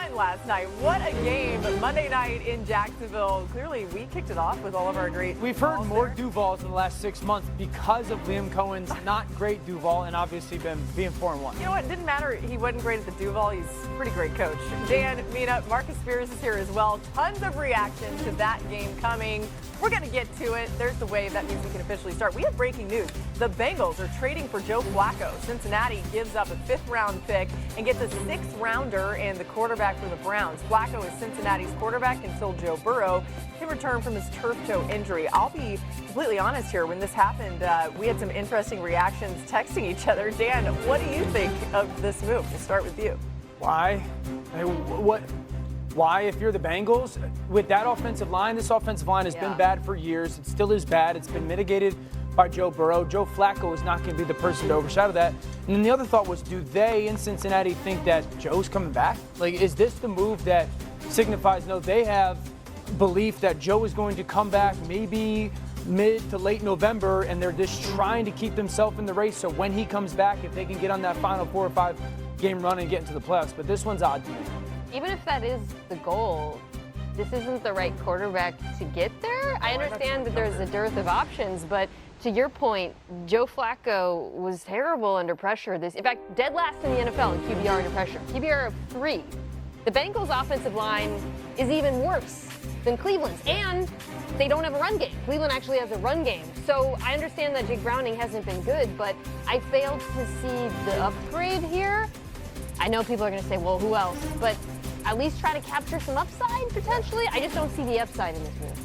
Last night. What a game. Monday night in Jacksonville. Clearly, we kicked it off with all of our great We've heard more Duvals in the last 6 months because of Liam Cohen's not great Duval and obviously being 4-1. You know what? It didn't matter. He wasn't great at the Duval. He's a pretty great coach. Dan, Mina, Marcus Spears is here as well. Tons of reaction to that game coming. We're going to get to it. There's the wave. That means we can officially start. We have breaking news. The Bengals are trading for Joe Flacco. Cincinnati gives up a 5th-round pick and gets a 6th-rounder and the quarterback for the Browns. Flacco is Cincinnati's quarterback until Joe Burrow can return from his turf toe injury. I'll be completely honest here. When this happened, we had some interesting reactions texting each other. Dan, what do you think of this move? We'll start with you. Why? Why, if you're the Bengals, with that offensive line, this offensive line has been bad for years. It still is bad. It's been mitigated by Joe Burrow. Joe Flacco is not going to be the person to overshadow that. And then the other thought was, do they in Cincinnati think that Joe's coming back? Like, is this the move that signifies, no, they have belief that Joe is going to come back maybe mid to late November, and they're just trying to keep themselves in the race so when he comes back, if they can get on that final 4 or 5 game run and get into the playoffs. But this one's odd to me. Even if that is the goal, this isn't the right quarterback to get there. I understand that there's a dearth of options, but to your point, Joe Flacco was terrible under pressure. In fact, dead last in the NFL in QBR under pressure. QBR of 3. The Bengals' offensive line is even worse than Cleveland's, and they don't have a run game. Cleveland actually has a run game. So I understand that Jake Browning hasn't been good, but I failed to see the upgrade here. I know people are going to say, well, who else? But at least try to capture some upside, potentially. I just don't see the upside in this move.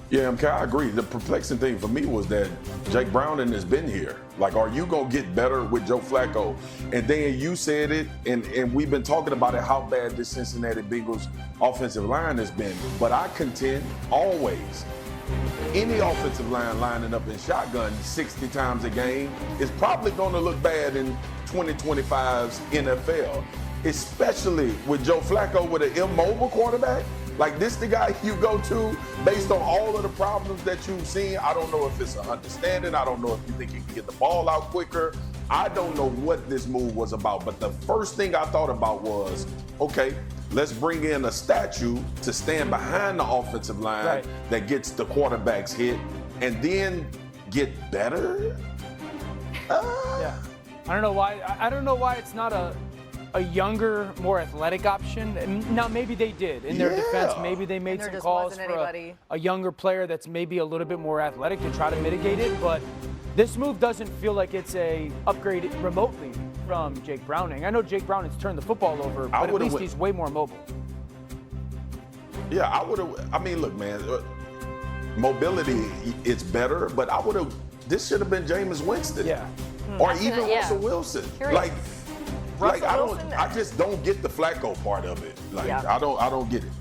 Yeah, I agree. The perplexing thing for me was that Jake Browning has been here. Like, are you going to get better with Joe Flacco? And then you said it, and we've been talking about it, how bad this Cincinnati Bengals offensive line has been. But I contend always, any offensive line lining up in shotgun 60 times a game is probably going to look bad in 2025's NFL, especially with Joe Flacco with an immobile quarterback. Like, this the guy you go to based on all of the problems that you've seen. I don't know if it's an understanding. I don't know if you think you can get the ball out quicker. I don't know what this move was about. But the first thing I thought about was, okay, let's bring in a statue to stand behind the offensive line that gets the quarterbacks hit and then get better. Yeah. I don't know why. I don't know why it's not a younger, more athletic option. Now, maybe they did. In their defense, maybe they made some calls for a younger player that's maybe a little bit more athletic to try to mitigate it. But this move doesn't feel like it's a upgrade remotely from Jake Browning. I know Jake Browning's turned the football over, but at least he's way more mobile. Yeah, I would have. I mean, look, man, mobility, it's better, but I would have. This should have been Jameis Winston. Yeah. Or even Russell Wilson. Curious. I just don't get the Flacco part of it. I don't get it.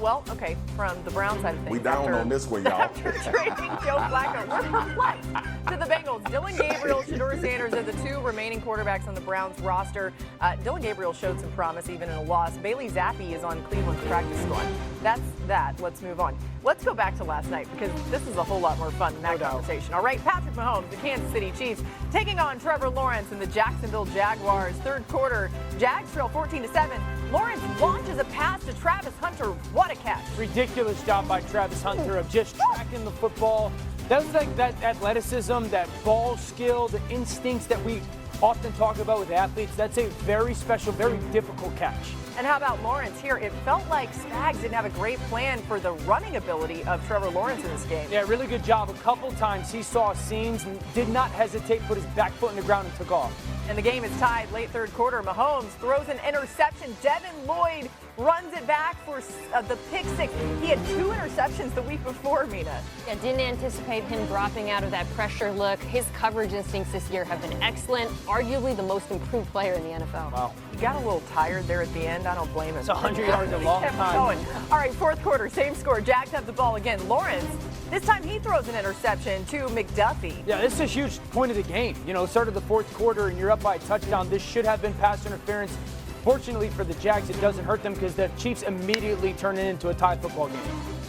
Well, okay, from the Brown side of things. We down on this one, y'all. After trading Joe Flacco, we're perplexed. To the Bengals, Dylan Gabriel, Shedeur Sanders are the 2 remaining quarterbacks on the Browns roster. Dylan Gabriel showed some promise even in a loss. Bailey Zappi is on Cleveland's practice squad. That's that. Let's move on. Let's go back to last night because this is a whole lot more fun than that conversation. All right, Patrick Mahomes, the Kansas City Chiefs, taking on Trevor Lawrence and the Jacksonville Jaguars. Third quarter, Jags trail 14-7. Lawrence launches a pass to Travis Hunter. What a catch. Ridiculous job by Travis Hunter of just tracking the football. That's like that athleticism, that ball skill, the instincts that we often talk about with athletes. That's a very special, very difficult catch. And how about Lawrence here? It felt like Spags didn't have a great plan for the running ability of Trevor Lawrence in this game. Yeah, really good job. A couple times he saw seams and did not hesitate, put his back foot in the ground and took off. And the game is tied late third quarter. Mahomes throws an interception. Devin Lloyd runs it back for the pick 6. He had 2 interceptions the week before, Mina. Yeah, didn't anticipate him dropping out of that pressure look. His coverage instincts this year have been excellent. Arguably the most improved player in the NFL. Wow. He got a little tired there at the end. I don't blame him. It's 100 yards a long time. Going. All right, fourth quarter, same score. Jags have the ball again. Lawrence, this time he throws an interception to McDuffie. Yeah, this is a huge point of the game. You know, start of the fourth quarter and you're up by a touchdown. This should have been pass interference. Fortunately for the Jags, it doesn't hurt them because the Chiefs immediately turn it into a tied football game.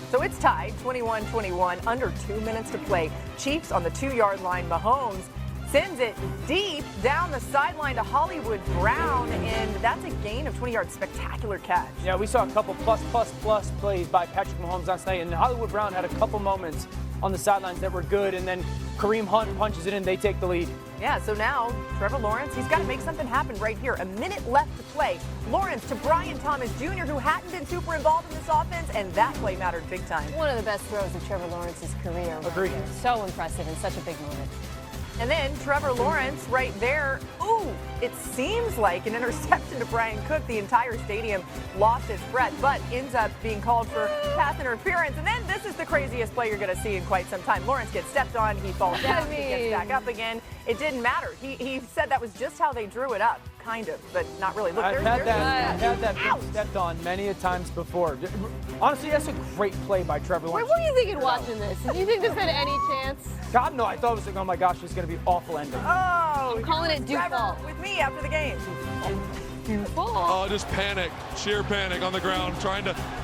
So it's tied 21-21, under 2 minutes to play. Chiefs on the 2-yard line. Mahomes sends it deep down the sideline to Hollywood Brown, and that's a gain of 20 yards. Spectacular catch. Yeah, we saw a couple plus plays by Patrick Mahomes last night, and Hollywood Brown had a couple moments on the sidelines that were good, and then Querim Hunt punches it in, they take the lead. Yeah, so now Trevor Lawrence, he's got to make something happen right here. A minute left to play. Lawrence to Brian Thomas Jr., who hadn't been super involved in this offense, and that play mattered big time. One of the best throws of Trevor Lawrence's career. Agreed. Right? So impressive in such a big moment. And then Trevor Lawrence right there. Ooh, it seems like an interception to Brian Cook. The entire stadium lost its breath, but ends up being called for pass interference. And then this is the craziest play you're going to see in quite some time. Lawrence gets stepped on. He falls down. He gets back up again. It didn't matter. He said that was just how they drew it up. Kind of, but not really. Look, I've had that being stepped on many a times before. Honestly, that's a great play by Trevor Lawrence. Wait, what are you thinking watching this? Do you think this had any chance? God, no, I thought it was like, oh my gosh, it's going to be awful ending. Oh, I'm calling it Trevor Duval. with me after the game. Duval. Oh, just panic, sheer panic on the ground, we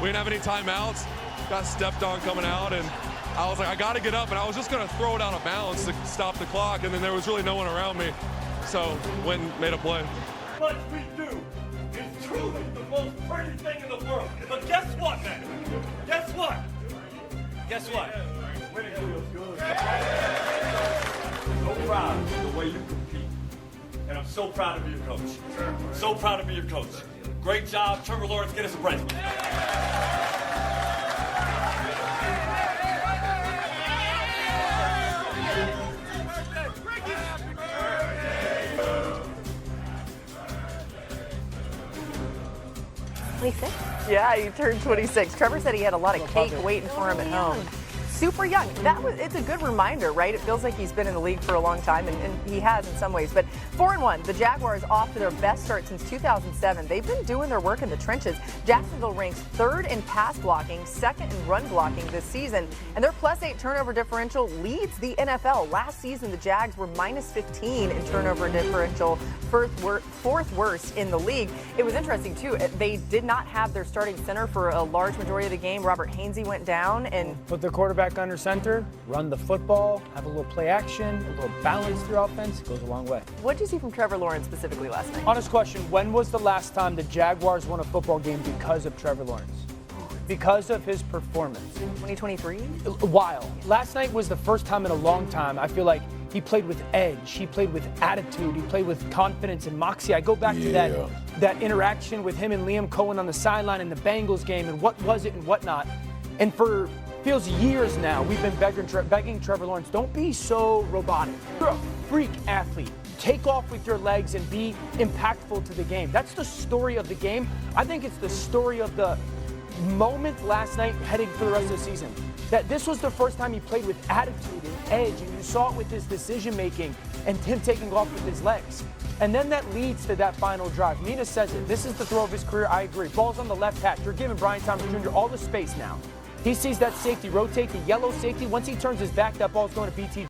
didn't have any timeouts, got stepped on coming out, and I was like, I got to get up, and I was just going to throw it out of bounds to stop the clock, and then there was really no one around me, so went and made a play. What we do is truly the most pretty thing in the world. But guess what, man? Guess what? Guess what? Winning feels good. So proud of the way you compete. And I'm so proud of you, coach. So proud of you, coach. Great job. Trevor Lawrence, get us a break. Yeah, he turned 26. Trevor said he had a lot of cake waiting for him at home. Super young. It's a good reminder, right? It feels like he's been in the league for a long time, and he has in some ways. But 4-1, the Jaguars off to their best start since 2007. They've been doing their work in the trenches. Jacksonville ranks 3rd in pass blocking, 2nd in run blocking this season, and their +8 turnover differential leads the NFL. Last season, the Jags were -15 in turnover differential, 4th worst in the league. It was interesting too. They did not have their starting center for a large majority of the game. Robert Hainsey went down, and put the quarterback under center, run the football, have a little play action, a little balance through offense, goes a long way. what did you see from Trevor Lawrence specifically last night? Honest question, when was the last time the Jaguars won a football game because of Trevor Lawrence? Because of his performance. 2023? A while. Last night was the first time in a long time I feel like he played with edge, he played with attitude, he played with confidence and moxie. I go back to that interaction with him and Liam Cohen on the sideline in the Bengals game and what was it and whatnot. And for feels years now, we've been begging Trevor Lawrence, don't be so robotic. You're a freak athlete. Take off with your legs and be impactful to the game. That's the story of the game. I think it's the story of the moment last night heading for the rest of the season. That this was the first time he played with attitude and edge, and you saw it with his decision making and him taking off with his legs. And then that leads to that final drive. Mina says it. This is the throw of his career. I agree. Ball's on the left hash. You're giving Brian Thomas Jr. all the space now. He sees that safety rotate, the yellow safety. Once he turns his back, that ball's going to BT.